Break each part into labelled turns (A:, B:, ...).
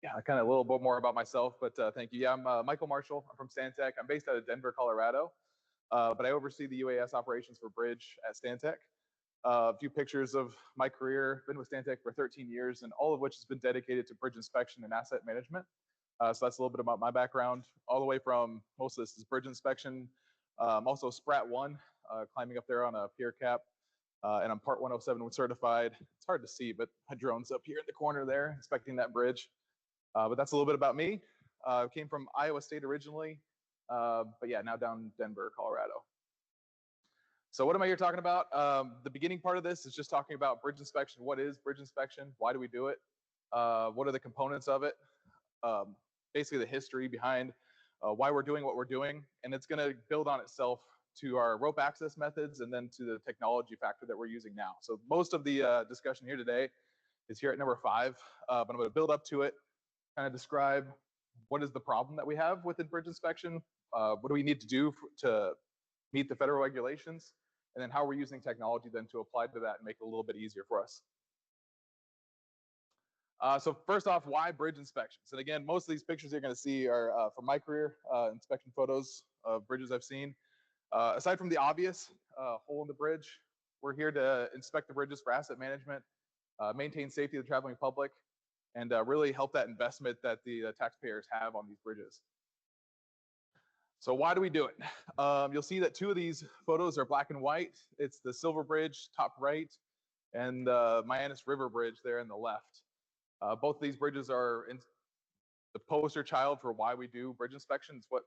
A: Yeah, kind of a little bit more about myself, but thank you. Yeah, I'm Michael Marshall. I'm from Stantec. I'm based out of Denver, Colorado, but I oversee the UAS operations for Bridge at Stantec. A few pictures of my career. Been with Stantec for 13 years, and all of which has been dedicated to bridge inspection and asset management. So that's a little bit about my background, all the way from most of this is bridge inspection, also Sprat 1, climbing up there on a pier cap, and I'm Part 107 certified. It's hard to see, but my drone's up here in the corner there, inspecting that bridge. But that's a little bit about me. Came from Iowa State originally, but yeah, now down in Denver, Colorado. So what am I here talking about? The beginning part of this is just talking about bridge inspection. What is bridge inspection? Why do we do it? What are the components of it? Basically the history behind why we're doing what we're doing. And it's gonna build on itself to our rope access methods and then to the technology factor that we're using now. So most of the discussion here today is here at number 5, but I'm gonna build up to it, kind of describe what is the problem that we have within bridge inspection, what do we need to do to meet the federal regulations, and then how we're using technology then to apply to that and make it a little bit easier for us. So first off, why bridge inspections? And again, most of these pictures you're going to see are from my career, inspection photos of bridges I've seen. Aside from the obvious hole in the bridge, we're here to inspect the bridges for asset management, maintain safety of the traveling public, and really help that investment that the taxpayers have on these bridges. So why do we do it? You'll see that 2 of these photos are black and white. It's the Silver Bridge, top right, and the Mianus River Bridge there in the left. Both of these bridges are the poster child for why we do bridge inspections, what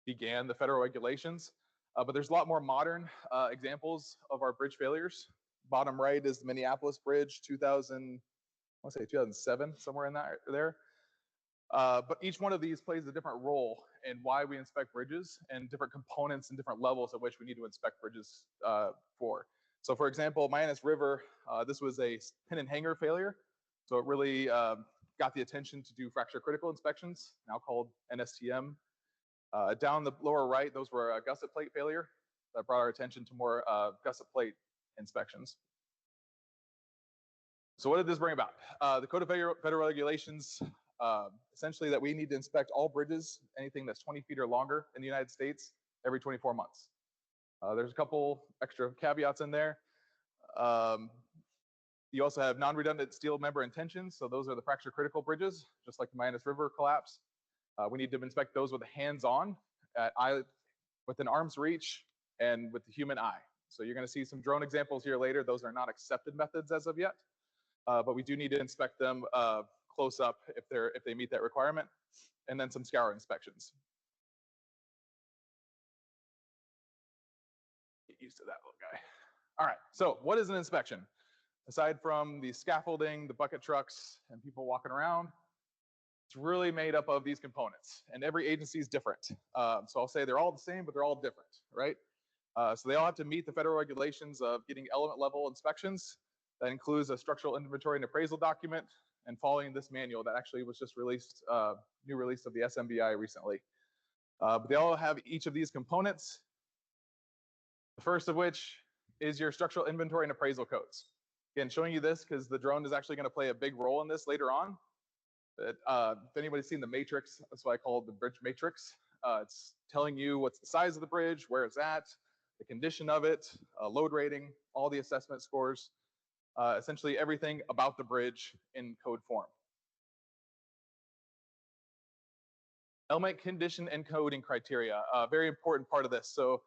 A: began the federal regulations. But there's a lot more modern examples of our bridge failures. Bottom right is the Minneapolis Bridge, 2007, somewhere in there. But each one of these plays a different role in why we inspect bridges and different components and different levels at which we need to inspect bridges for. So for example, Mianus River, this was a pin and hanger failure. So it really got the attention to do fracture critical inspections, now called NSTM. Down the lower right, those were a gusset plate failure that brought our attention to more gusset plate inspections. So what did this bring about? The Code of Federal Regulations, essentially that we need to inspect all bridges, anything that's 20 feet or longer in the United States, every 24 months. There's a couple extra caveats in there. You also have non-redundant steel member intentions. So those are the fracture critical bridges, just like the Mianus River collapse. We need to inspect those with hands-on, within arm's reach, and with the human eye. So you're going to see some drone examples here later. Those are not accepted methods as of yet, but we do need to inspect them close up if they meet that requirement, and then some scour inspections. Get used to that little guy. All right, so what is an inspection? Aside from the scaffolding, the bucket trucks, and people walking around, it's really made up of these components, and every agency is different. So I'll say they're all the same, but they're all different, right? So they all have to meet the federal regulations of getting element level inspections. That includes a structural inventory and appraisal document, and following this manual that actually was just released, new release of the SMBI recently. But they all have each of these components. The first of which is your structural inventory and appraisal codes. Again, showing you this because the drone is actually going to play a big role in this later on. If anybody's seen the matrix, that's why I call it the bridge matrix. It's telling you what's the size of the bridge, where it's at, the condition of it, load rating, all the assessment scores, essentially everything about the bridge in code form. Element condition and coding criteria, a very important part of this. So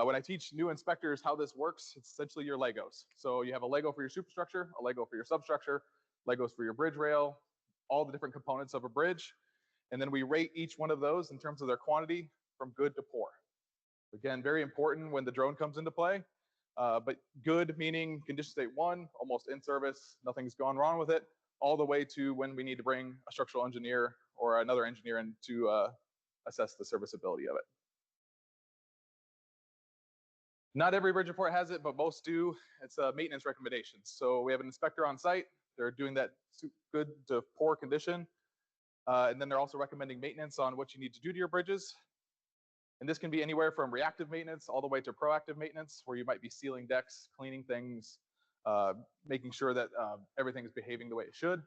A: when I teach new inspectors how this works, it's essentially your Legos. So you have a Lego for your superstructure, a Lego for your substructure, Legos for your bridge rail, all the different components of a bridge. And then we rate each one of those in terms of their quantity from good to poor. Again, very important when the drone comes into play. But good meaning condition state 1, almost in service, nothing's gone wrong with it, all the way to when we need to bring a structural engineer or another engineer in to assess the serviceability of it. Not every bridge report has it, but most do. It's maintenance recommendations. So we have an inspector on site. They're doing that good to poor condition. And then they're also recommending maintenance on what you need to do to your bridges. And this can be anywhere from reactive maintenance all the way to proactive maintenance, where you might be sealing decks, cleaning things, making sure that everything is behaving the way it should.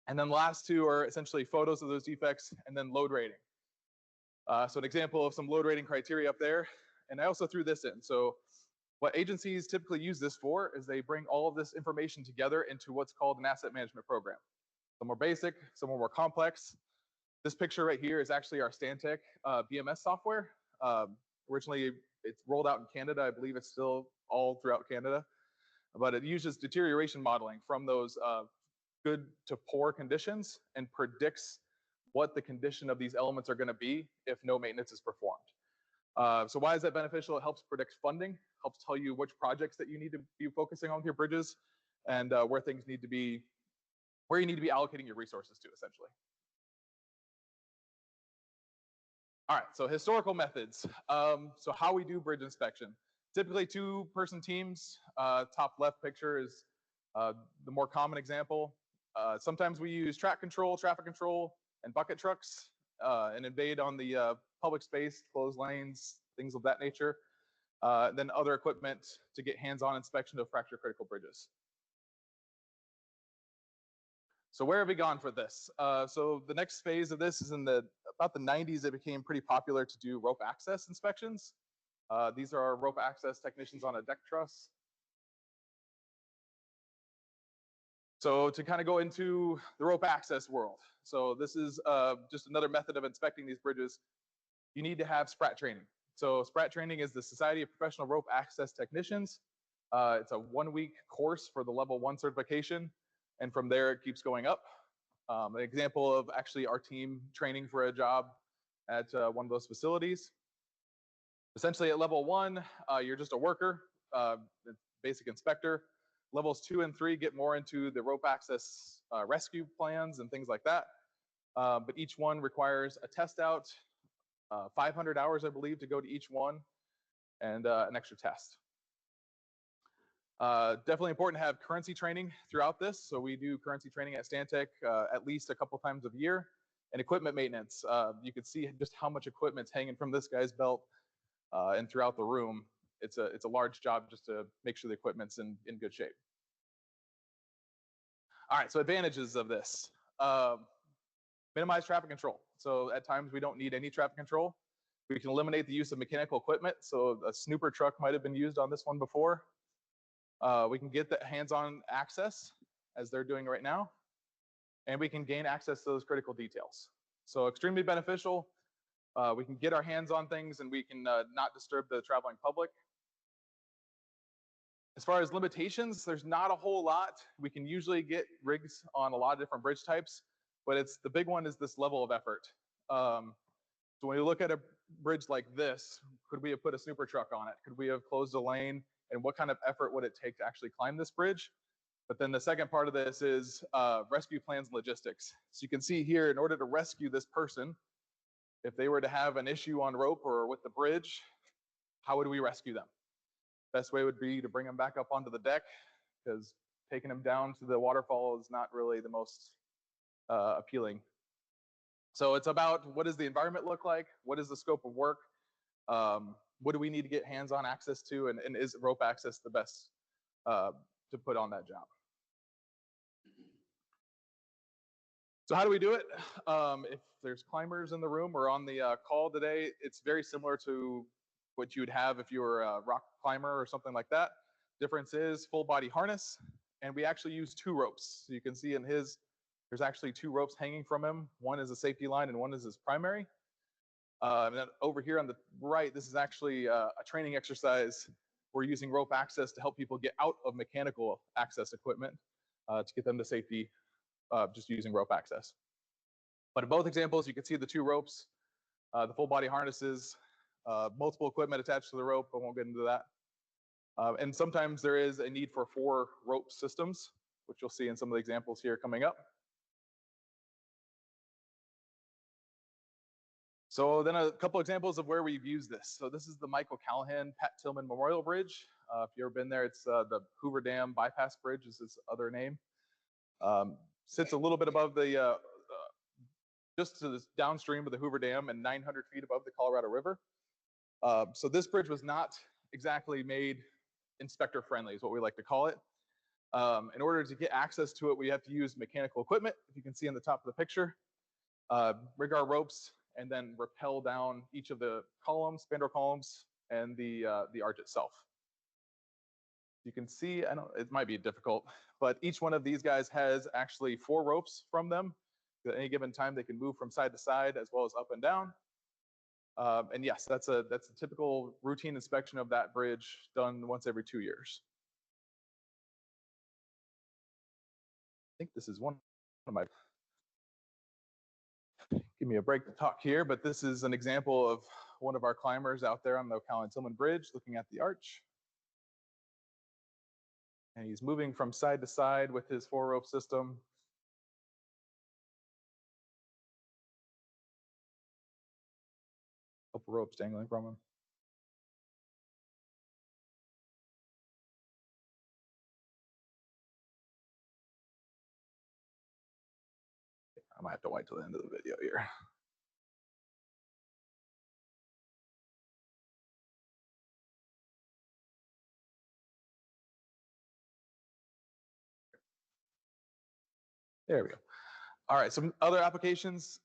A: And then the last two are essentially photos of those defects and then load rating. So an example of some load rating criteria up there. And I also threw this in. So what agencies typically use this for is they bring all of this information together into what's called an asset management program. Some more basic, some more complex. This picture right here is actually our Stantec BMS software. Originally, it's rolled out in Canada. I believe it's still all throughout Canada. But it uses deterioration modeling from those good to poor conditions and predicts what the condition of these elements are going to be if no maintenance is performed. So why is that beneficial? It helps predict funding, helps tell you which projects that you need to be focusing on with your bridges, and where things need to be, where you need to be allocating your resources to, essentially. All right, so historical methods. So how we do bridge inspection. Typically two-person teams. Top left picture is the more common example. Sometimes we use track control, traffic control, and bucket trucks and invade on the public space, closed lanes, things of that nature. Then other equipment to get hands-on inspection of fracture critical bridges. So where have we gone for this? So the next phase of this is in about the 90s. It became pretty popular to do rope access inspections. These are our rope access technicians on a deck truss. So to kind of go into the rope access world. So this is just another method of inspecting these bridges. You need to have SPRAT training. So SPRAT training is the Society of Professional Rope Access Technicians. It's a 1-week course for the level 1 certification. And from there, it keeps going up. An example of actually our team training for a job at one of those facilities. Essentially at level 1, you're just a worker, basic inspector. Levels 2 and 3 get more into the rope access rescue plans and things like that. But each one requires a test out, 500 hours, I believe, to go to each one, and an extra test. Definitely important to have currency training throughout this. So we do currency training at Stantec at least a couple times a year. And equipment maintenance. You can see just how much equipment's hanging from this guy's belt and throughout the room. It's a large job just to make sure the equipment's in good shape. All right, so advantages of this. Minimize traffic control. So at times we don't need any traffic control. We can eliminate the use of mechanical equipment. So a snooper truck might have been used on this one before. We can get the hands-on access as they're doing right now. And we can gain access to those critical details. So extremely beneficial. We can get our hands on things and we can not disturb the traveling public. As far as limitations, there's not a whole lot. We can usually get rigs on a lot of different bridge types, but the big one is this level of effort. So when you look at a bridge like this, could we have put a snooper truck on it? Could we have closed a lane? And what kind of effort would it take to actually climb this bridge? But then the second part of this is rescue plans and logistics. So you can see here, in order to rescue this person, if they were to have an issue on rope or with the bridge, how would we rescue them? Best way would be to bring them back up onto the deck, because taking them down to the waterfall is not really the most appealing. So it's about, what does the environment look like? What is the scope of work? What do we need to get hands-on access to? And is rope access the best to put on that job? So how do we do it? If there's climbers in the room or on the call today, it's very similar to what you would have if you were a rock climber or something like that. Difference is full body harness, and we actually use 2 ropes. So you can see in his, there's actually 2 ropes hanging from him. One is a safety line and one is his primary. And then over here on the right, this is actually a training exercise. We're using rope access to help people get out of mechanical access equipment to get them to safety just using rope access. But in both examples, you can see the 2 ropes, the full body harnesses, multiple equipment attached to the rope. I won't get into that. And sometimes there is a need for 4 rope systems, which you'll see in some of the examples here coming up. So then a couple examples of where we've used this. So this is the Michael Callahan Pat Tillman Memorial Bridge. If you've ever been there, it's the Hoover Dam Bypass Bridge is its other name. Sits a little bit above the, just to the downstream of the Hoover Dam and 900 feet above the Colorado River. So this bridge was not exactly made inspector friendly, is what we like to call it. In order to get access to it, we have to use mechanical equipment, if you can see in the top of the picture, rig our ropes, and then rappel down each of the columns, spandrel columns, and the arch itself. You can see, it might be difficult, but each one of these guys has actually 4 ropes from them. At any given time, they can move from side to side as well as up and down. And yes, that's a typical routine inspection of that bridge done once every 2 years. I think this is one of my, give me a break to talk here, but this is an example of one of our climbers out there on the O'Callaghan-Tillman Bridge looking at the arch. And he's moving from side to side with his 4-rope system. Couple ropes dangling from him. I might have to wait till the end of the video here. There we go. All right, some other applications.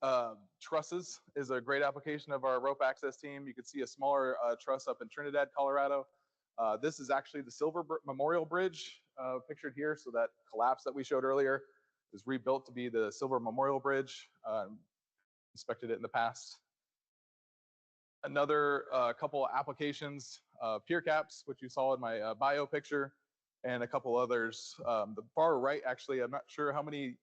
A: Trusses is a great application of our rope access team. You can see a smaller truss up in Trinidad, Colorado. This is actually the Silver Memorial Bridge pictured here. So that collapse that we showed earlier is rebuilt to be the Silver Memorial Bridge. Inspected it in the past. Another couple applications, pier caps, which you saw in my bio picture, and a couple others. The far right, actually, I'm not sure how many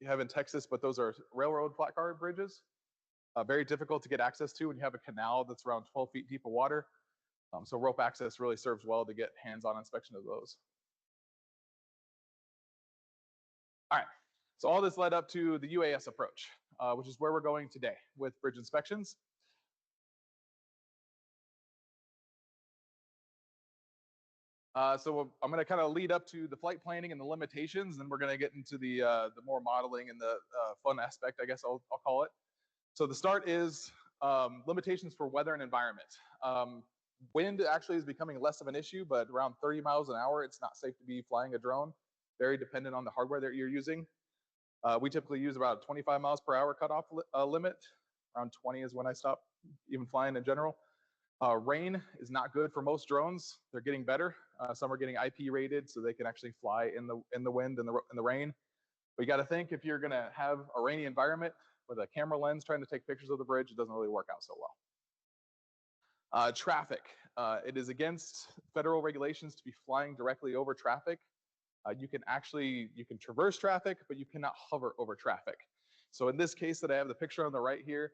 A: you have in Texas, but those are railroad flat car bridges. Very difficult to get access to when you have a canal that's around 12 feet deep of water. So rope access really serves well to get hands-on inspection of those. All right, so all this led up to the UAS approach, which is where we're going today with bridge inspections. So I'm going to kind of lead up to the flight planning and the limitations, and we're going to get into the more modeling and the fun aspect, I guess I'll call it. So the start is limitations for weather and environment. Wind actually is becoming less of an issue, but around 30 miles an hour, it's not safe to be flying a drone. Very dependent on the hardware that you're using. We typically use about 25 miles per hour cutoff limit. Around 20 is when I stop even flying in general. Rain is not good for most drones. They're getting better. Some are getting IP rated, so they can actually fly in the wind and the rain. But you got to think, if you're going to have a rainy environment with a camera lens trying to take pictures of the bridge, it doesn't really work out so well. Traffic. It is against federal regulations to be flying directly over traffic. You can traverse traffic, but you cannot hover over traffic. So in this case that I have the picture on the right here,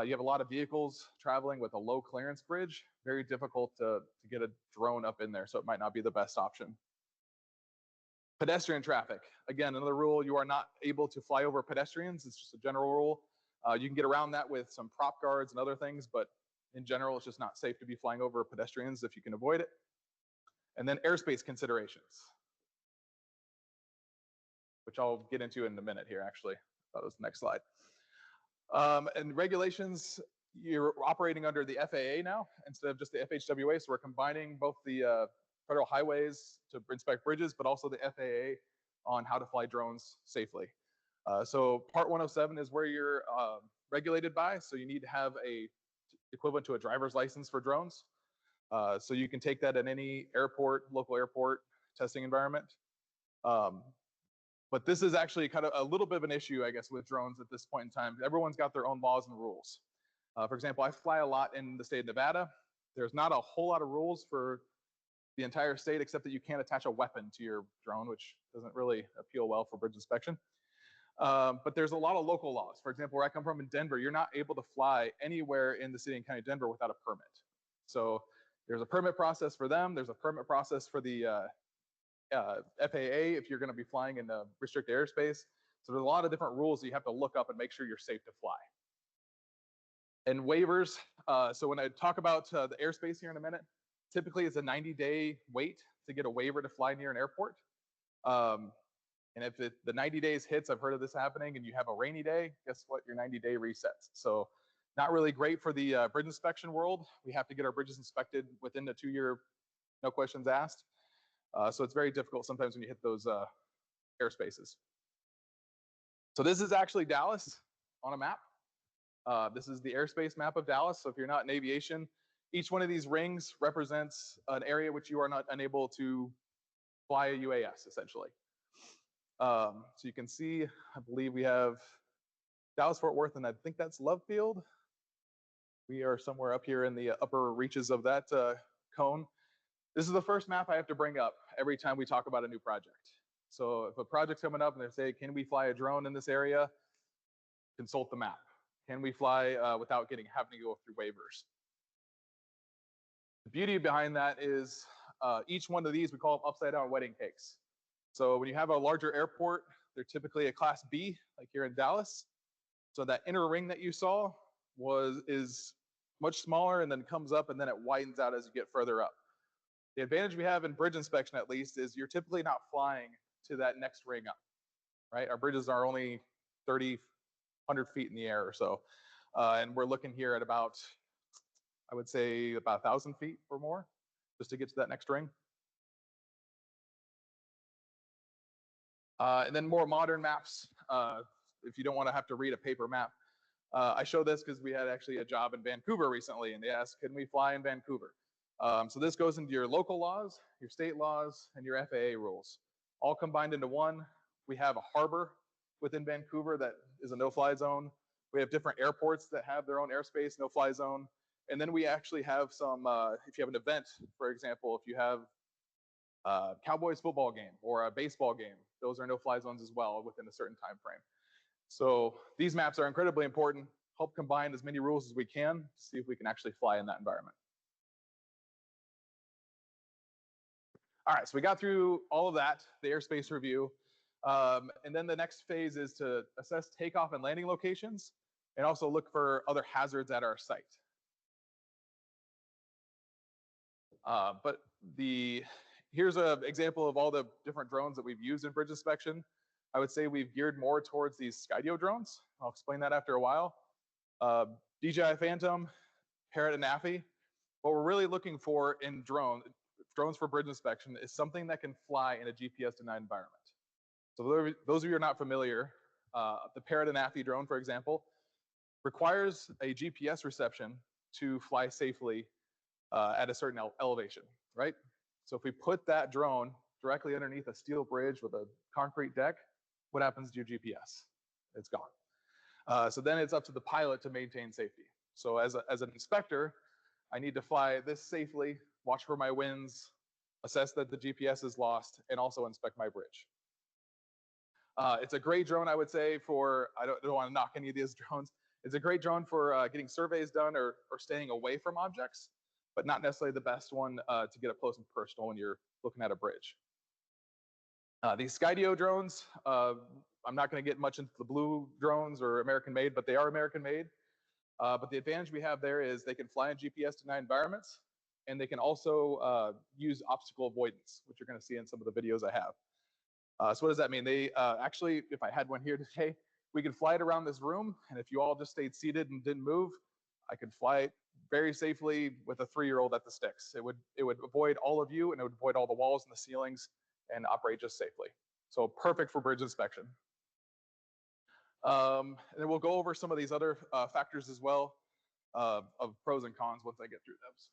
A: you have a lot of vehicles traveling with a low clearance bridge. Very difficult to get a drone up in there, so it might not be the best option. Pedestrian traffic. Again, another rule, you are not able to fly over pedestrians. It's just a general rule. You can get around that with some prop guards and other things, but in general, it's just not safe to be flying over pedestrians if you can avoid it. And then airspace considerations, which I'll get into in a minute here, actually. That was the next slide. And regulations, you're operating under the FAA now instead of just the FHWA. So we're combining both the federal highways to inspect bridges, but also the FAA on how to fly drones safely. So Part 107 is where you're regulated by. So you need to have a equivalent to a driver's license for drones. So you can take that at any airport, local airport testing environment. But this is actually kind of a little bit of an issue, I guess, with drones at this point in time. Everyone's got their own laws and rules. For example, I fly a lot in the state of Nevada. There's not a whole lot of rules for the entire state, except that you can't attach a weapon to your drone, which doesn't really appeal well for bridge inspection. But there's a lot of local laws. For example, where I come from in Denver, you're not able to fly anywhere in the city and county of Denver without a permit. So there's a permit process for them. There's a permit process for the FAA if you're going to be flying in restricted airspace. So there's a lot of different rules that you have to look up and make sure you're safe to fly. And waivers. So when I talk about the airspace here in a minute, typically it's a 90-day wait to get a waiver to fly near an airport. And if the 90 days hits, I've heard of this happening, and you have a rainy day, guess what? Your 90-day resets. So not really great for the bridge inspection world. We have to get our bridges inspected within the 2-year, no questions asked. So it's very difficult sometimes when you hit those airspaces. So this is actually Dallas on a map. This is the airspace map of Dallas. So if you're not in aviation, each one of these rings represents an area which you are not unable to fly a UAS, essentially. So you can see, I believe we have Dallas, Fort Worth, and I think that's Love Field. We are somewhere up here in the upper reaches of that cone. This is the first map I have to bring up every time we talk about a new project. So if a project's coming up and they say, can we fly a drone in this area? Consult the map. Can we fly without having to go through waivers? The beauty behind that is each one of these, we call them upside down wedding cakes. So when you have a larger airport, they're typically a class B, like here in Dallas. So that inner ring that you saw is much smaller and then comes up and then it widens out as you get further up. The advantage we have in bridge inspection, at least, is you're typically not flying to that next ring up, right? Our bridges are only 30, 100 feet in the air or so. And we're looking here at about, I would say, about 1,000 feet or more, just to get to that next ring. And then more modern maps, if you don't want to have to read a paper map. I show this because we had actually a job in Vancouver recently, and they asked, can we fly in Vancouver? So this goes into your local laws, your state laws, and your FAA rules, all combined into one. We have a harbor within Vancouver that is a no-fly zone. We have different airports that have their own airspace, no-fly zone. And then we actually have some, if you have an event, for example, if you have a Cowboys football game or a baseball game, those are no-fly zones as well within a certain time frame. So these maps are incredibly important, help combine as many rules as we can to see if we can actually fly in that environment. All right, so we got through all of that, the airspace review. And then the next phase is to assess takeoff and landing locations and also look for other hazards at our site. But here's an example of all the different drones that we've used in bridge inspection. I would say we've geared more towards these Skydio drones. I'll explain that after a while. DJI Phantom, Parrot, and Naffy. What we're really looking for in drones for bridge inspection is something that can fly in a GPS-denied environment. So those of you who are not familiar, the Parrot and Naffy drone, for example, requires a GPS reception to fly safely at a certain elevation, right? So if we put that drone directly underneath a steel bridge with a concrete deck, what happens to your GPS? It's gone. So then it's up to the pilot to maintain safety. So as an inspector, I need to fly this safely, watch for my winds, assess that the GPS is lost, and also inspect my bridge. It's a great drone, I would say, for, I don't want to knock any of these drones. It's a great drone for getting surveys done or staying away from objects, but not necessarily the best one to get up close and personal when you're looking at a bridge. These Skydio drones, I'm not going to get much into the blue drones or American made, but they are American made. But the advantage we have there is they can fly in GPS-denied environments, and they can also use obstacle avoidance, which you're going to see in some of the videos I have. So what does that mean? They actually, if I had one here today, we could fly it around this room, and if you all just stayed seated and didn't move, I could fly it very safely with a 3-year-old at the sticks. It would avoid all of you, and it would avoid all the walls and the ceilings, and operate just safely. So perfect for bridge inspection. And then we'll go over some of these other factors as well of pros and cons once I get through those.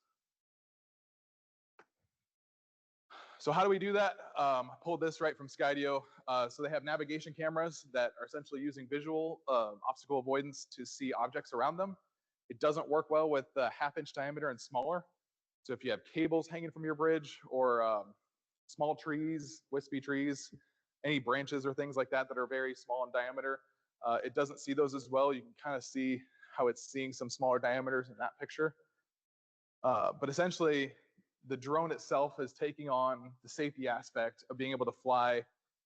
A: So how do we do that? I pulled this right from Skydio. So they have navigation cameras that are essentially using visual obstacle avoidance to see objects around them. It doesn't work well with 1/2-inch diameter and smaller. So if you have cables hanging from your bridge or small trees, wispy trees, any branches or things like that that are very small in diameter, it doesn't see those as well. You can kind of see how it's seeing some smaller diameters in that picture. But essentially, the drone itself is taking on the safety aspect of being able to fly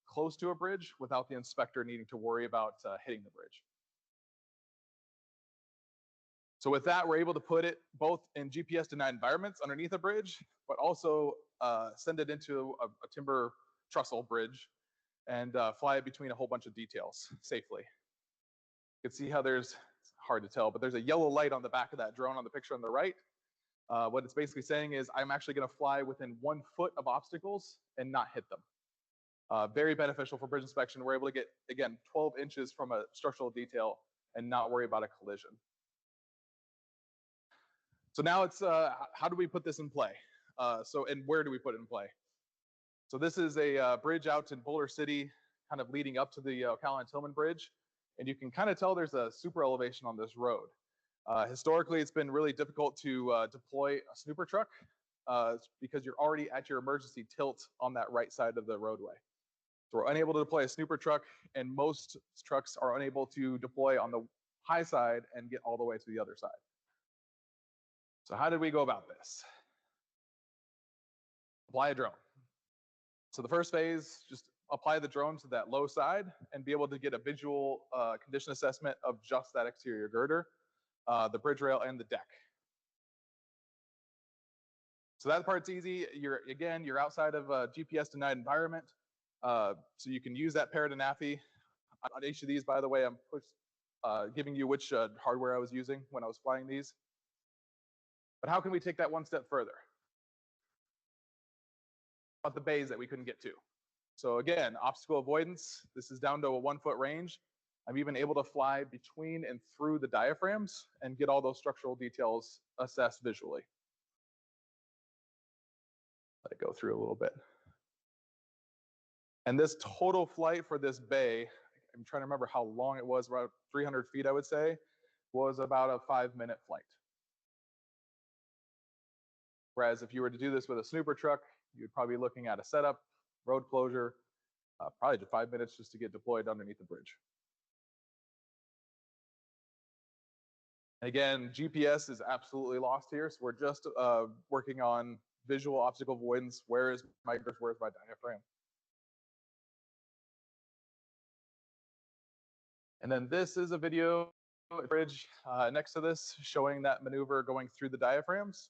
A: close to a bridge without the inspector needing to worry about hitting the bridge. So with that, we're able to put it both in GPS-denied environments underneath a bridge, but also send it into a timber trestle bridge and fly it between a whole bunch of details safely. You can see how it's hard to tell, but there's a yellow light on the back of that drone on the picture on the right. What it's basically saying is I'm actually going to fly within 1 foot of obstacles and not hit them. Very beneficial for bridge inspection. We're able to get, again, 12 inches from a structural detail and not worry about a collision. So now it's, how do we put this in play? And where do we put it in play? So this is a bridge out in Boulder City, kind of leading up to the Callahan-Tillman Bridge. And you can kind of tell there's a super elevation on this road. Historically, it's been really difficult to deploy a snooper truck because you're already at your emergency tilt on that right side of the roadway. So we're unable to deploy a snooper truck, and most trucks are unable to deploy on the high side and get all the way to the other side. So how did we go about this? Apply a drone. So the first phase, just apply the drone to that low side and be able to get a visual condition assessment of just that exterior girder, the bridge rail, and the deck. So that part's easy. You're outside of a GPS denied environment. So you can use that Paradinafi. On each of these, by the way, I'm giving you which hardware I was using when I was flying these. But how can we take that one step further? About the bays that we couldn't get to. So again, obstacle avoidance. This is down to a 1 foot range. I'm even able to fly between and through the diaphragms and get all those structural details assessed visually. Let it go through a little bit. And this total flight for this bay, I'm trying to remember how long it was, about 300 feet, I would say, was about a 5-minute flight. Whereas if you were to do this with a snooper truck, you'd probably be looking at a setup, road closure, probably just 5 minutes just to get deployed underneath the bridge. And again, GPS is absolutely lost here, so we're just working on visual obstacle avoidance. Where is my girth? Where's my diaphragm? And then this is a video bridge next to this showing that maneuver going through the diaphragms.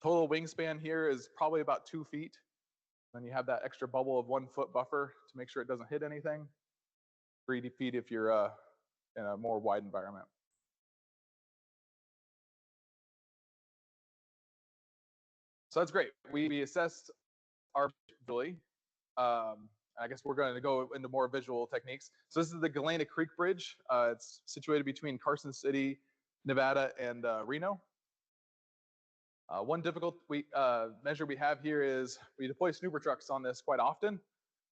A: Total wingspan here is probably about 2 feet. Then you have that extra bubble of 1 foot buffer to make sure it doesn't hit anything. 3 feet if you're in a more wide environment. So that's great. We assessed our visually. I guess we're going to go into more visual techniques. So this is the Galena Creek Bridge. It's situated between Carson City, Nevada, and Reno. One difficult measure we have here is we deploy snooper trucks on this quite often,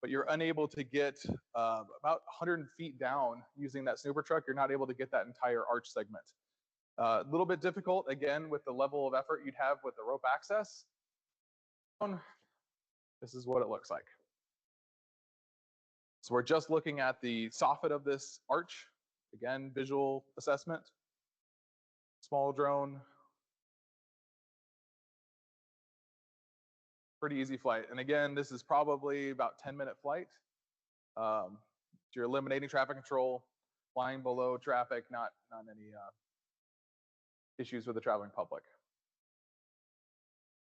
A: but you're unable to get about 100 feet down using that snooper truck. You're not able to get that entire arch segment. A little bit difficult, again, with the level of effort you'd have with the rope access. This is what it looks like. So we're just looking at the soffit of this arch. Again, visual assessment. Small drone. Pretty easy flight. And again, this is probably about 10-minute flight. You're eliminating traffic control, flying below traffic, not any issues with the traveling public.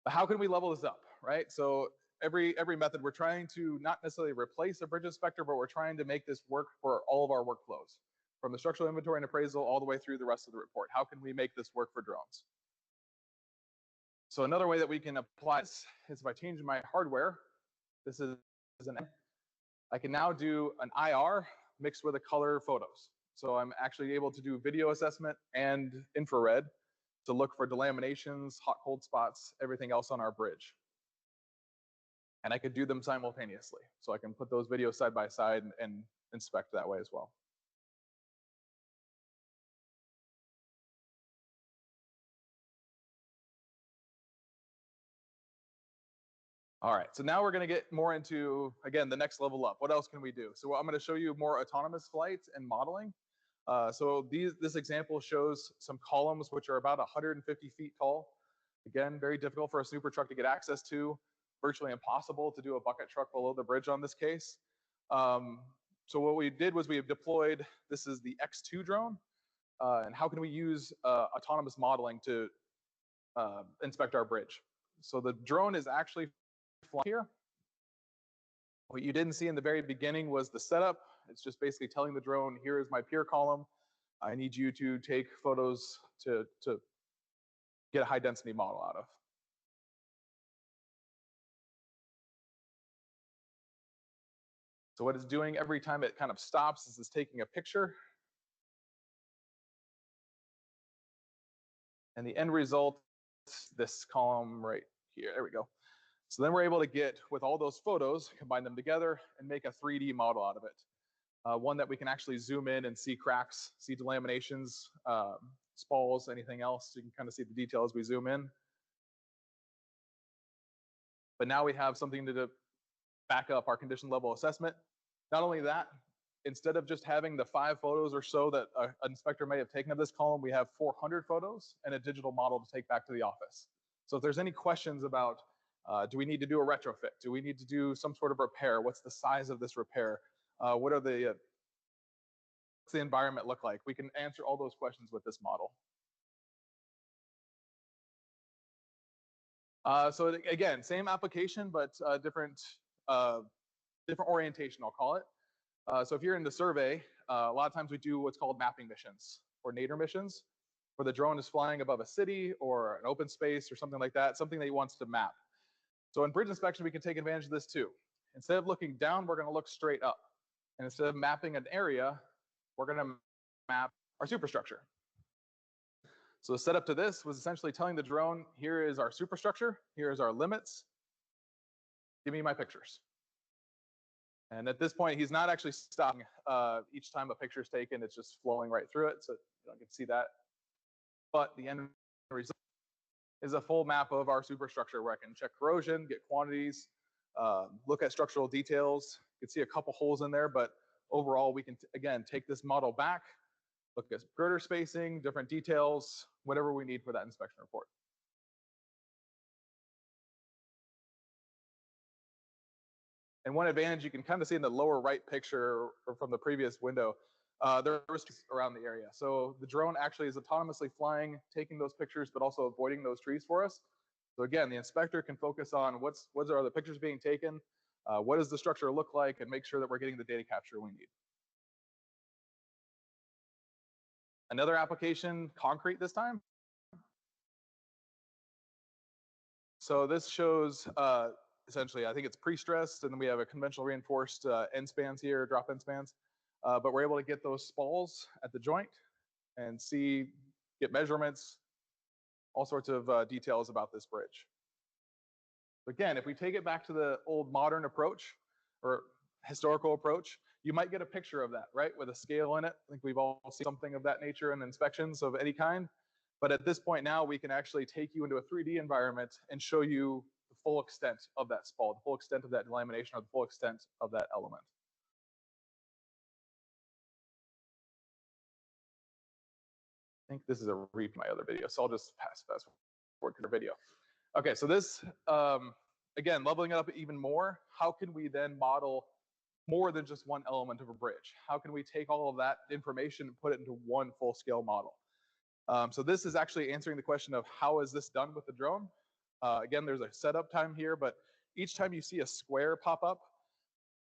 A: But how can we level this up, right? So every method, we're trying to not necessarily replace a bridge inspector, but we're trying to make this work for all of our workflows, from the structural inventory and appraisal all the way through the rest of the report. How can we make this work for drones? So another way that we can apply this is if I change my hardware. This is I can now do an IR mixed with a color photos. So I'm actually able to do video assessment and infrared to look for delaminations, hot cold spots, everything else on our bridge. And I could do them simultaneously. So I can put those videos side by side and inspect that way as well. All right, so now we're going to get more into, again, the next level up. What else can we do? So I'm going to show you more autonomous flight and modeling. This example shows some columns which are about 150 feet tall. Again, very difficult for a snooper truck to get access to. Virtually impossible to do a bucket truck below the bridge on this case. So what we did was we deployed, this is the X2 drone. And how can we use autonomous modeling to inspect our bridge? So the drone is actually flying here. What you didn't see in the very beginning was the setup. It's just basically telling the drone, here is my pier column. I need you to take photos to get a high density model out of. So what it's doing every time it kind of stops is it's taking a picture. And the end result, this column right here, there we go. So then we're able to get, with all those photos, combine them together and make a 3D model out of it. One that we can actually zoom in and see cracks, see delaminations, spalls, anything else. You can kind of see the detail as we zoom in. But now we have something to back up our condition level assessment. Not only that, instead of just having the 5 photos or so that an inspector may have taken of this column, we have 400 photos and a digital model to take back to the office. So if there's any questions about, do we need to do a retrofit? Do we need to do some sort of repair? What's the size of this repair? What are the, what's the environment look like? We can answer all those questions with this model. So again, same application, but different orientation, I'll call it. So if you're in the survey, a lot of times we do what's called mapping missions or nadir missions, where the drone is flying above a city or an open space or something like that, something that he wants to map. So in bridge inspection, we can take advantage of this too. Instead of looking down, we're going to look straight up. And instead of mapping an area, we're going to map our superstructure. So the setup to this was essentially telling the drone, here is our superstructure, here is our limits, give me my pictures. And at this point, he's not actually stopping each time a picture is taken, it's just flowing right through it, so you can see that. But the end result is a full map of our superstructure where I can check corrosion, get quantities, look at structural details. You can see a couple holes in there, but overall, we can, again, take this model back, look at girder spacing, different details, whatever we need for that inspection report. And one advantage you can kind of see in the lower right picture or from the previous window, there are trees around the area. So the drone actually is autonomously flying, taking those pictures, but also avoiding those trees for us. So again, the inspector can focus on what are the pictures being taken, what does the structure look like, and make sure that we're getting the data capture we need. Another application, concrete this time. So this shows essentially, I think it's pre-stressed, and then we have a conventional reinforced end spans here, drop end spans. But we're able to get those spalls at the joint and get measurements, all sorts of details about this bridge. Again, if we take it back to the old modern approach or historical approach, you might get a picture of that, right? With a scale in it. I think we've all seen something of that nature in inspections of any kind. But at this point now, we can actually take you into a 3D environment and show you the full extent of that spall, the full extent of that delamination, or the full extent of that element. I think this is a repeat of my other video, so I'll just fast forward to the video. Okay, so this, again, leveling it up even more, how can we then model more than just one element of a bridge? How can we take all of that information and put it into one full-scale model? So this is actually answering the question of how is this done with the drone? Again, there's a setup time here, but each time you see a square pop up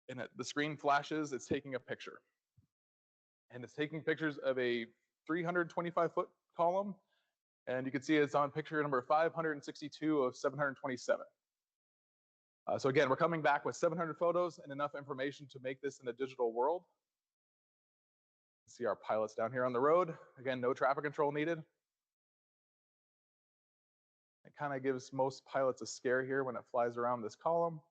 A: and the screen flashes, it's taking a picture. And it's taking pictures of a 325-foot column, and you can see it's on picture number 562 of 727. So again, we're coming back with 700 photos and enough information to make this in a digital world. See our pilots down here on the road. Again, no traffic control needed. It kind of gives most pilots a scare here when it flies around this column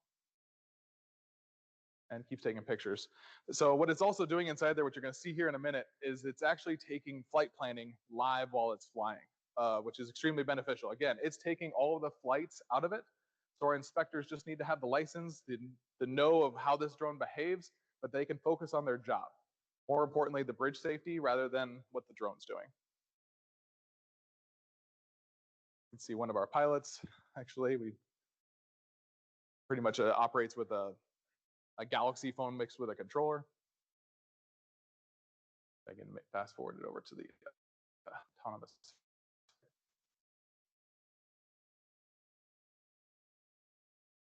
A: and keeps taking pictures. So what it's also doing inside there, what you're going to see here in a minute, is it's actually taking flight planning live while it's flying, which is extremely beneficial. Again, it's taking all of the flights out of it. So our inspectors just need to have the license, the know of how this drone behaves, but they can focus on their job. More importantly, the bridge safety rather than what the drone's doing. You can see one of our pilots, actually, we pretty much operates with a Galaxy phone mixed with a controller. I can fast forward it over to the autonomous.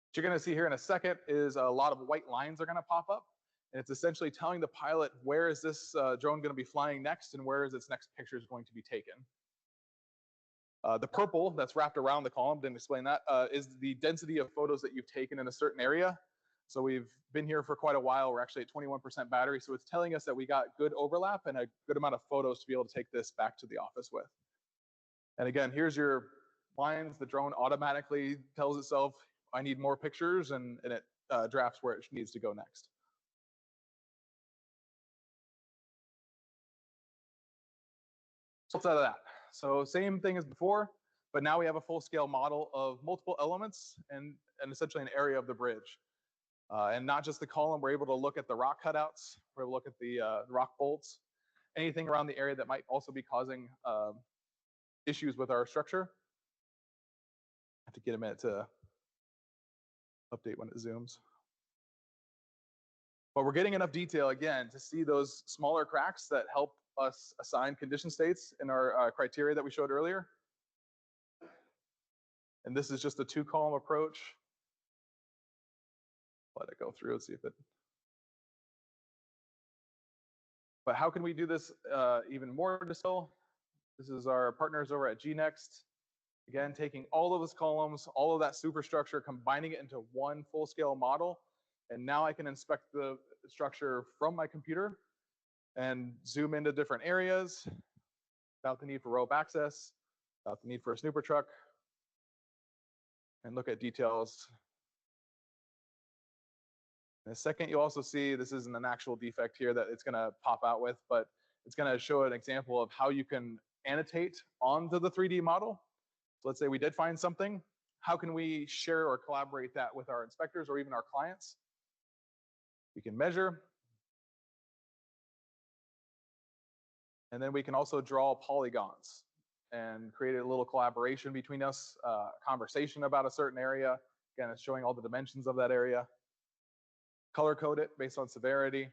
A: What you're going to see here in a second is a lot of white lines are going to pop up. And it's essentially telling the pilot where is this drone going to be flying next and where is its next picture is going to be taken. The purple that's wrapped around the column, didn't explain that, is the density of photos that you've taken in a certain area. So we've been here for quite a while. We're actually at 21% battery. So it's telling us that we got good overlap and a good amount of photos to be able to take this back to the office with. And again, here's your lines. The drone automatically tells itself, I need more pictures, and it drafts where it needs to go next. So out of that. So same thing as before, but now we have a full-scale model of multiple elements and essentially an area of the bridge. And not just the column, we're able to look at the rock cutouts, we're able to look at the rock bolts, anything around the area that might also be causing issues with our structure. I have to get a minute to update when it zooms. But we're getting enough detail, again, to see those smaller cracks that help us assign condition states in our criteria that we showed earlier. And this is just a 2-column approach. Let it go through and see if it. But how can we do this even more distill? This is our partners over at GNext. Again, taking all of those columns, all of that superstructure, combining it into one full-scale model. And now I can inspect the structure from my computer and zoom into different areas without the need for rope access, without the need for a snooper truck, and look at details. In a second, you'll also see this isn't an actual defect here that it's going to pop out with, but it's going to show an example of how you can annotate onto the 3D model. So let's say we did find something. How can we share or collaborate that with our inspectors or even our clients? We can measure. And then we can also draw polygons and create a little collaboration between us, conversation about a certain area. Again, it's showing all the dimensions of that area. Color code it based on severity.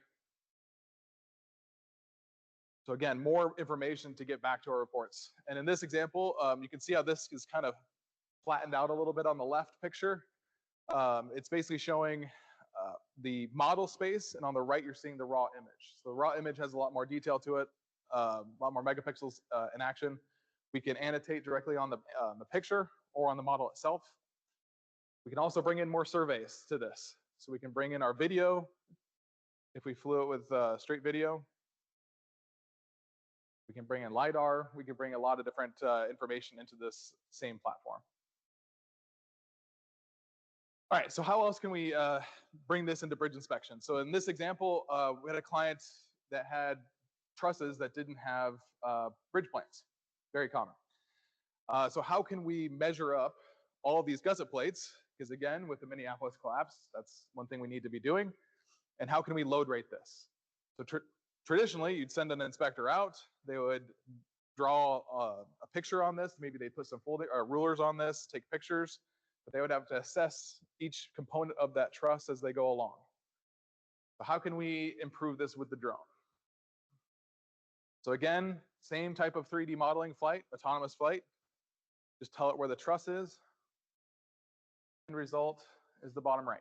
A: So again, more information to get back to our reports. And in this example, you can see how this is kind of flattened out a little bit on the left picture. It's basically showing the model space, and on the right, you're seeing the raw image. So the raw image has a lot more detail to it, a lot more megapixels in action. We can annotate directly on the picture or on the model itself. We can also bring in more surveys to this. So we can bring in our video, if we flew it with straight video. We can bring in LiDAR. We can bring a lot of different information into this same platform. All right, so how else can we bring this into bridge inspection? So in this example, we had a client that had trusses that didn't have bridge plans, very common. So how can we measure up all of these gusset plates? Because again, with the Minneapolis collapse, that's one thing we need to be doing. And how can we load rate this? So traditionally, you'd send an inspector out. They would draw a picture on this. Maybe they put some rulers on this, take pictures. But they would have to assess each component of that truss as they go along. So how can we improve this with the drone? So again, same type of 3D modeling flight, autonomous flight. Just tell it where the truss is. End result is the bottom right.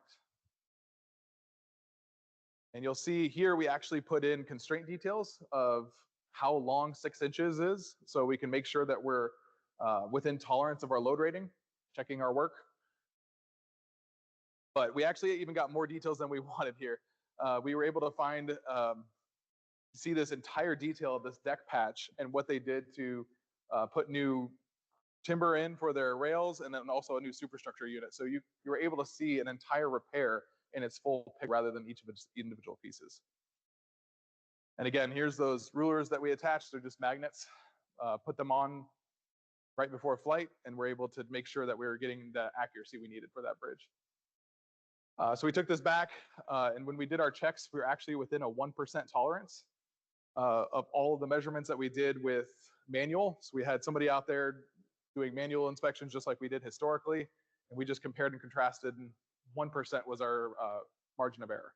A: And you'll see here we actually put in constraint details of how long 6 inches is, so we can make sure that we're within tolerance of our load rating, checking our work. But we actually even got more details than we wanted here. We were able to see this entire detail of this deck patch and what they did to put new timber in for their rails, and then also a new superstructure unit. So you were able to see an entire repair in its full picture rather than each of its individual pieces. And again, here's those rulers that we attached. They're just magnets. Put them on right before flight, and we're able to make sure that we were getting the accuracy we needed for that bridge. So we took this back, and when we did our checks, we were actually within a 1% tolerance of all of the measurements that we did with manual. So we had somebody out there doing manual inspections just like we did historically, and we just compared and contrasted, and 1% was our margin of error.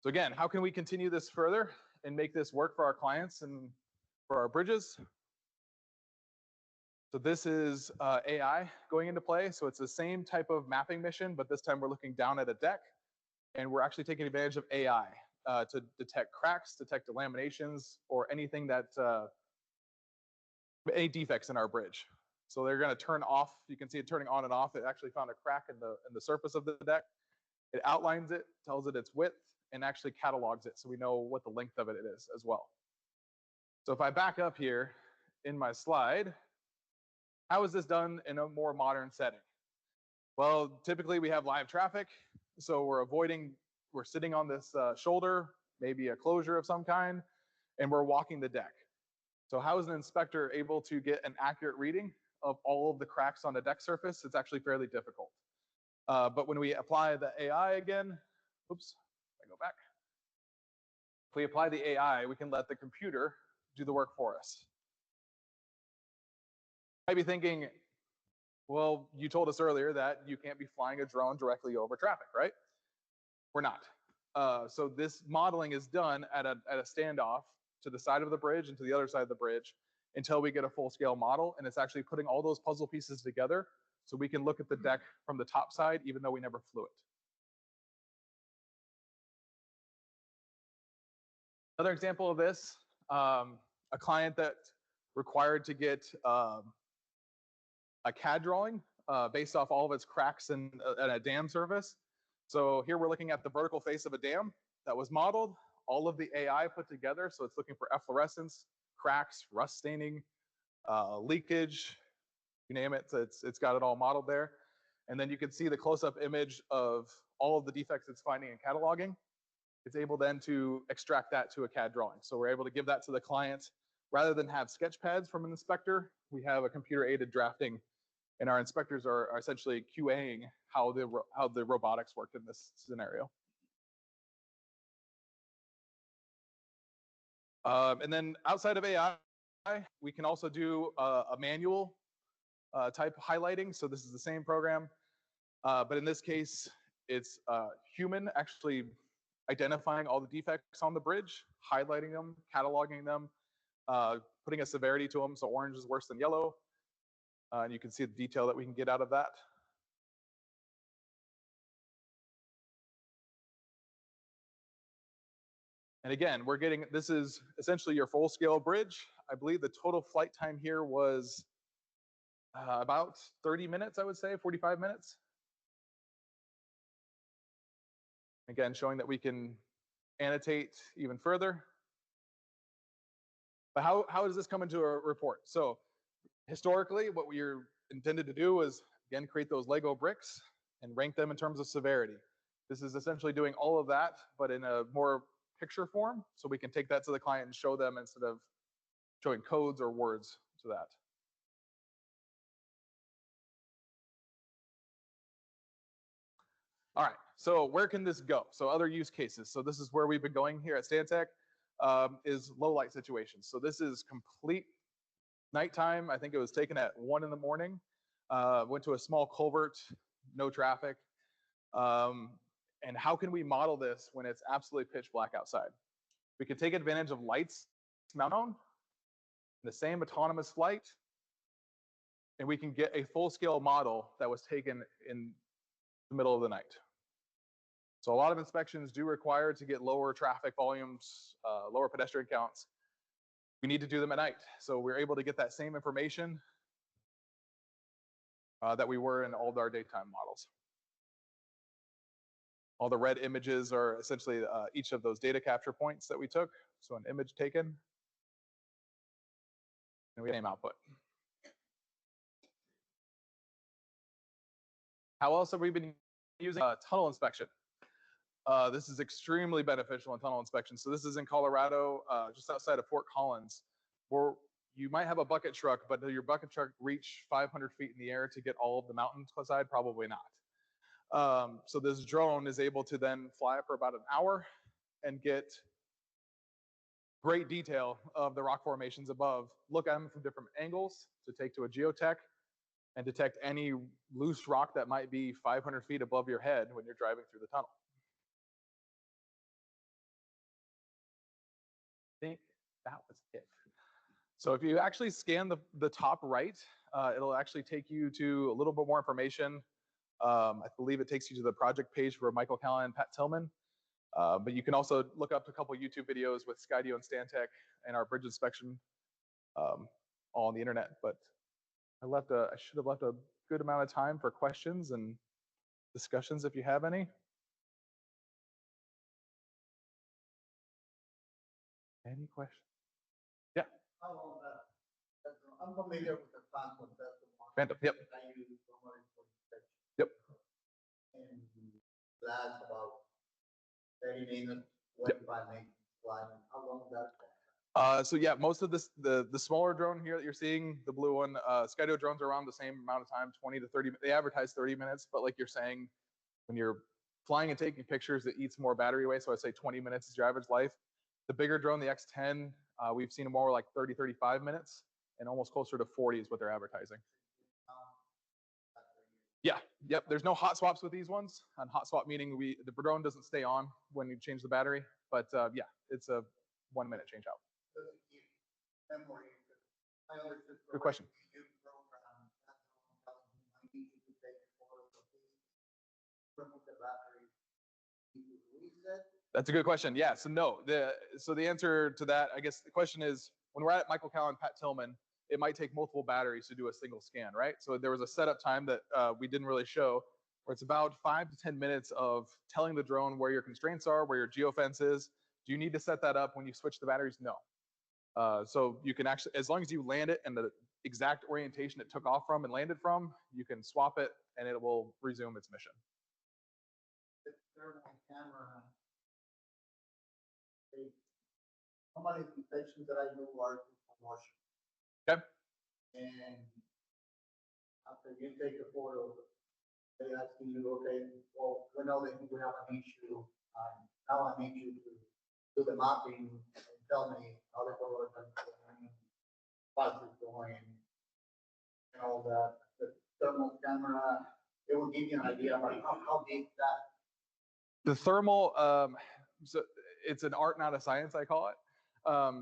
A: So again, how can we continue this further and make this work for our clients and for our bridges? So this is AI going into play. So it's the same type of mapping mission, but this time we're looking down at a deck, and we're actually taking advantage of AI to detect cracks, detect delaminations, or anything that any defects in our bridge. So they're going to turn off. You can see it turning on and off. It actually found a crack in the surface of the deck. It outlines it, tells it its width, and actually catalogs it so we know what the length of it is as well. So if I back up here in my slide, how is this done in a more modern setting? Well, typically we have live traffic, so we're sitting on this shoulder, maybe a closure of some kind, and we're walking the deck. So how is an inspector able to get an accurate reading of all of the cracks on a deck surface? It's actually fairly difficult. But when we apply the AI again, oops, I go back. If we apply the AI, we can let the computer do the work for us. You might be thinking, well, you told us earlier that you can't be flying a drone directly over traffic, right? We're not. So this modeling is done at a standoff to the side of the bridge and to the other side of the bridge until we get a full-scale model, and it's actually putting all those puzzle pieces together so we can look at the deck from the top side even though we never flew it. Another example of this, a client that required to get a CAD drawing based off all of its cracks in a dam surface. So here we're looking at the vertical face of a dam that was modeled, all of the AI put together, so it's looking for efflorescence, cracks, rust staining, leakage, you name it, so it's got it all modeled there. And then you can see the close-up image of all of the defects it's finding and cataloging. It's able then to extract that to a CAD drawing. So we're able to give that to the client. Rather than have sketch pads from an inspector, we have a computer-aided drafting, and our inspectors are essentially QAing how the robotics worked in this scenario. And then outside of AI, we can also do a manual type highlighting. So this is the same program, but in this case, it's human actually identifying all the defects on the bridge, highlighting them, cataloging them, putting a severity to them. So orange is worse than yellow. And you can see the detail that we can get out of that. And again, this is essentially your full-scale bridge. I believe the total flight time here was about 30 minutes, I would say, 45 minutes. Again, showing that we can annotate even further. But how does this come into a report? So historically, what we're intended to do is, again, create those Lego bricks and rank them in terms of severity. This is essentially doing all of that, but in a more picture form, so we can take that to the client and show them instead of showing codes or words to that. All right, so where can this go? So other use cases. So this is where we've been going here at Stantec, is low light situations. So this is complete nighttime. I think it was taken at 1 in the morning. Went to a small culvert, no traffic. And how can we model this when it's absolutely pitch black outside? We can take advantage of lights mounted, the same autonomous flight, and we can get a full-scale model that was taken in the middle of the night. So a lot of inspections do require to get lower traffic volumes, lower pedestrian counts. We need to do them at night. So we're able to get that same information that we were in all of our daytime models. All the red images are essentially each of those data capture points that we took. So an image taken, and we name output. How else have we been using tunnel inspection? This is extremely beneficial in tunnel inspection. So this is in Colorado, just outside of Fort Collins, where you might have a bucket truck, but does your bucket truck reach 500 feet in the air to get all of the mountainside? Probably not. So this drone is able to then fly for about an hour and get great detail of the rock formations above, look at them from different angles to take to a geotech, and detect any loose rock that might be 500 feet above your head when you're driving through the tunnel. I think that was it. So if you actually scan the top right, it'll actually take you to a little bit more information. I believe it takes you to the project page for Michael Callan and Pat Tillman. But you can also look up a couple YouTube videos with Skydio and Stantec and our bridge inspection. all on the internet. But I should have left a good amount of time for questions and discussions if you have any. Any questions? Yeah.
B: How long I'm familiar with the Phantom.
A: Phantom, yep.
B: I use it normally for inspection.
A: Yep.
B: And lasts about 30 minutes, 25 minutes flying. How long that?
A: So yeah, most of this, the smaller drone here that you're seeing, the blue one, Skydio drones are around the same amount of time, 20 to 30. They advertise 30 minutes, but like you're saying, when you're flying and taking pictures, it eats more battery away. So I'd say 20 minutes is your average life. The bigger drone, the X10, we've seen more like 30, 35 minutes, and almost closer to 40 is what they're advertising. Yeah, yep. There's no hot swaps with these ones. On hot swap meaning the drone doesn't stay on when you change the battery, but yeah, it's a 1 minute change out. Good question. That's a good question. Yeah. So no. So the answer to that, I guess the question is, when we're at Michael Cowan, Pat Tillman, it might take multiple batteries to do a single scan, right? So there was a setup time that we didn't really show, where it's about 5 to 10 minutes of telling the drone where your constraints are, where your geofence is. Do you need to set that up when you switch the batteries? No. So you can actually, as long as you land it and the exact orientation it took off from and landed from, you can swap it and it will resume its mission.
B: The thermal camera. How many inspections that I do are commercial?
A: Okay.
B: And after you take the photo, they ask you, okay, well, we know that we have an issue. Now I need you to do the mapping and tell me how the photo is going, what is going, and all that. The thermal camera, it will give you an idea about how big that.
A: The thermal, so it's an art, not a science, I call it.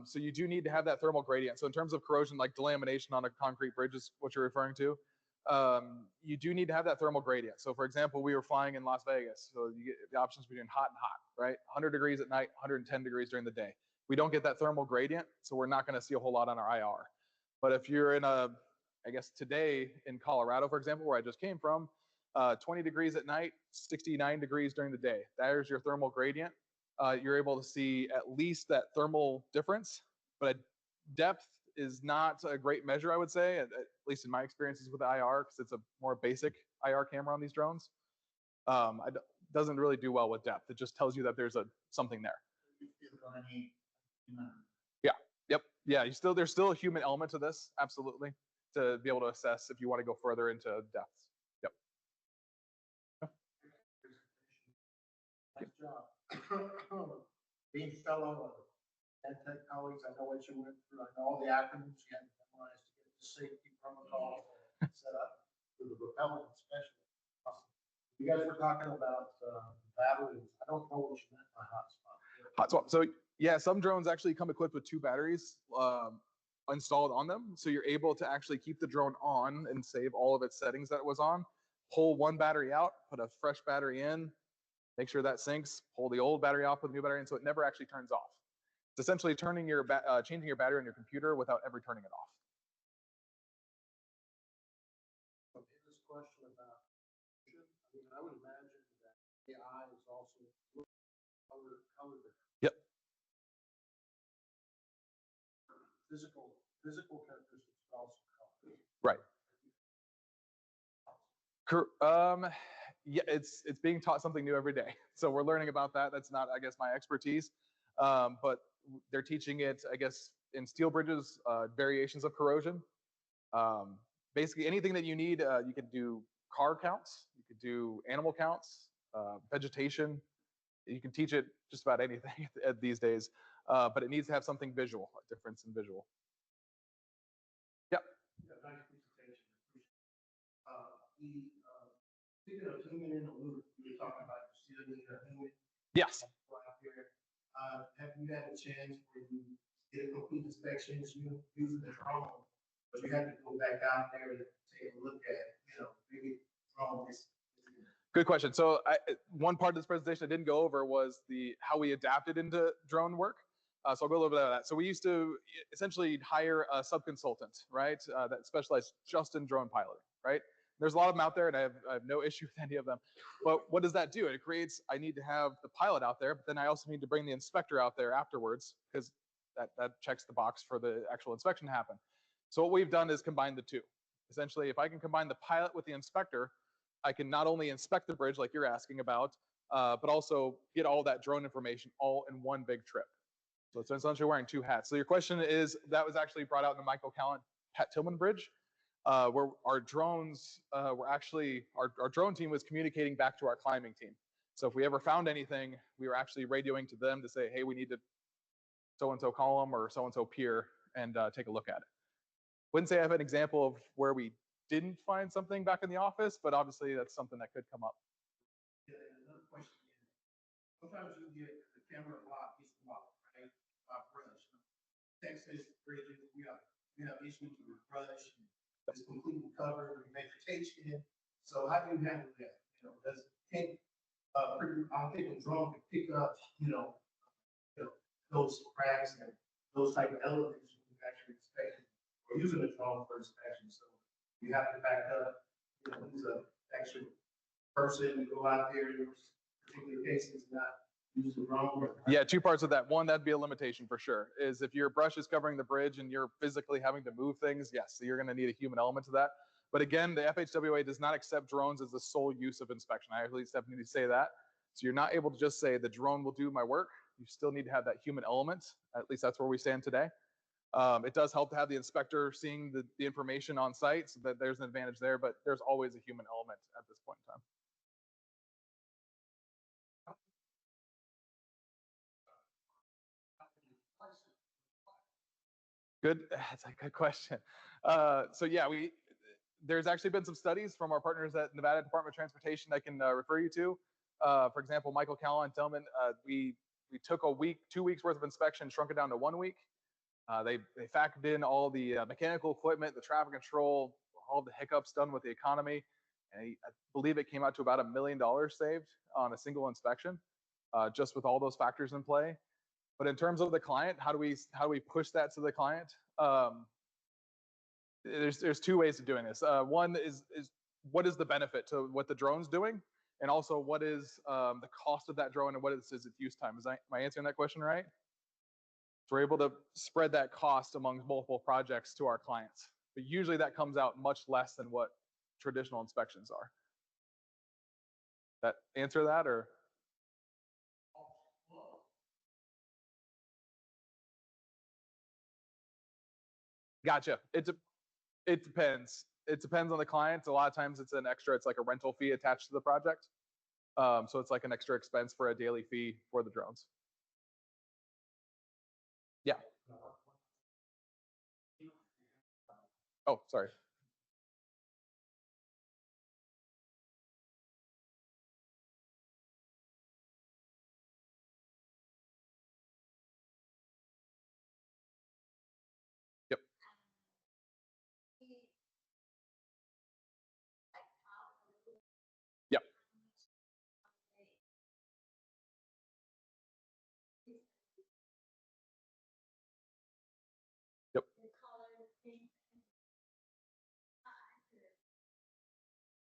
A: So you do need to have that thermal gradient. So in terms of corrosion, like delamination on a concrete bridge is what you're referring to. You do need to have that thermal gradient. So for example, we were flying in Las Vegas. So you get the options between hot and hot, right? 100 degrees at night, 110 degrees during the day. We don't get that thermal gradient, so we're not going to see a whole lot on our IR. But if you're in I guess today in Colorado, for example, where I just came from, 20 degrees at night, 69 degrees during the day. There's your thermal gradient. You're able to see at least that thermal difference, but depth is not a great measure, I would say, at least in my experiences with the IR, because it's a more basic IR camera on these drones. It doesn't really do well with depth. It just tells you that there's something there. Yeah. Yep. Yeah. There's still a human element to this, absolutely, to be able to assess if you want to go further into depths. Yep.
B: Nice job. Being fellow Stantec colleagues, I know what you went through. I know all the acronyms you had to memorize to get the safety protocol set up for the propellant, especially. You guys were talking about batteries. I don't know what you meant by hotspot.
A: Hotspot. So yeah, some drones actually come equipped with 2 batteries installed on them. So you're able to actually keep the drone on and save all of its settings that it was on. Pull one battery out, put a fresh battery in, make sure that syncs, pull the old battery off, put the new battery in, so it never actually turns off. It's essentially changing your battery on your computer without ever turning it off.
B: This question about, I would imagine that AI is also color.
A: Yep.
B: Physical characteristics also color.
A: Right. Yeah, it's being taught something new every day. So we're learning about that. That's not, I guess, my expertise. But they're teaching it, I guess, in steel bridges, variations of corrosion. Basically, anything that you need, you could do car counts, you could do animal counts, vegetation. You can teach it just about anything these days, but it needs to have something visual, a difference in visual. Yep.
B: Yeah, nice presentation. Speaking of human in the loop, you were talking about you still need a human.
A: Yes.
B: Have you had a chance where you did a complete inspection using the drone, but you had to go back out there to take a look at, maybe drone is.
A: Good question. So one part of this presentation I didn't go over was how we adapted into drone work. So I'll go a little bit of that. So we used to essentially hire a sub-consultant, right, that specialized just in drone piloting, right? There's a lot of them out there, and I have no issue with any of them. But what does that do? It creates, I need to have the pilot out there, but then I also need to bring the inspector out there afterwards, because that checks the box for the actual inspection to happen. So what we've done is combine the two. Essentially, if I can combine the pilot with the inspector, I can not only inspect the bridge like you're asking about, but also get all that drone information all in one big trip. So it's essentially wearing two hats. So your question is, that was actually brought out in the Michael Callan Pat Tillman Bridge, where our drones were actually, our drone team was communicating back to our climbing team. So if we ever found anything, we were actually radioing to them to say, hey, we need to so-and-so column or so-and-so pier and take a look at it. Wouldn't say I have an example of where we didn't find something back in the office, but obviously that's something that could come up.
C: Yeah, another question. Sometimes you get the camera lock gets locked, right? Brush. Texas bridges, we have issues with brush. It's completely covered with vegetation. So how do you handle that? You know, I think a drone can pick up, those cracks and those type of elements you can actually expect. We're using a drone for inspection, so you have to back up, who's an actual person to go out there in particular cases, not use the drone.
A: Yeah, two parts of that. One, that'd be a limitation for sure, is if your brush is covering the bridge and you're physically having to move things, yes, so you're going to need a human element to that. But again, the FHWA does not accept drones as the sole use of inspection. I at least definitely need to say that. So you're not able to just say the drone will do my work. You still need to have that human element. At least that's where we stand today. It does help to have the inspector seeing the information on site, so that there's an advantage there, but there's always a human element at this point in time. Good, that's a good question. So yeah, there's actually been some studies from our partners at Nevada Department of Transportation I can refer you to. For example, Michael Callan, Tillman, we took a week, 2 weeks worth of inspection, shrunk it down to 1 week. They factored in all the mechanical equipment, the traffic control, all the hiccups done with the economy, and I believe it came out to about $1 million saved on a single inspection, just with all those factors in play. But in terms of the client, how do we push that to the client? There's two ways of doing this. One is what is the benefit to what the drone's doing, and also what is the cost of that drone and what is its use time? Am I answering that question right? So we're able to spread that cost among multiple projects to our clients. But usually that comes out much less than what traditional inspections are. That answer that, or? Gotcha. It depends. It depends on the client. A lot of times it's an extra, it's like a rental fee attached to the project. So it's like an extra expense for a daily fee for the drones. Yeah. Oh, sorry. Yep. Yep. Yep.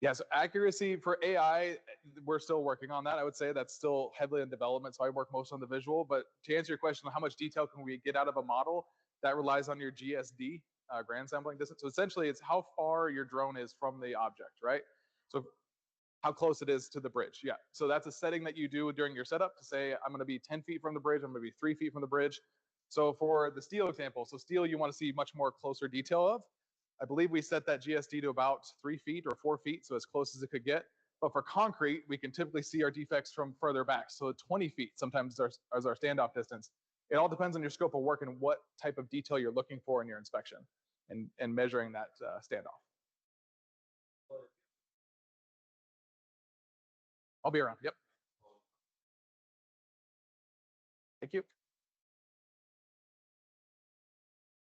A: Yeah, so accuracy for AI, we're still working on that. I would say that's still heavily in development, so I work most on the visual. But to answer your question, how much detail can we get out of a model? That relies on your GSD, grand sampling distance. So essentially, it's how far your drone is from the object, right? So how close it is to the bridge, yeah. So that's a setting that you do during your setup to say, I'm gonna be 10 feet from the bridge, I'm gonna be 3 feet from the bridge. So for the steel example, so steel you wanna see much more closer detail of. I believe we set that GSD to about 3 feet or 4 feet, so as close as it could get. But for concrete, we can typically see our defects from further back. So 20 feet sometimes is our standoff distance. It all depends on your scope of work and what type of detail you're looking for in your inspection and measuring that standoff. I'll be around, yep. Thank you.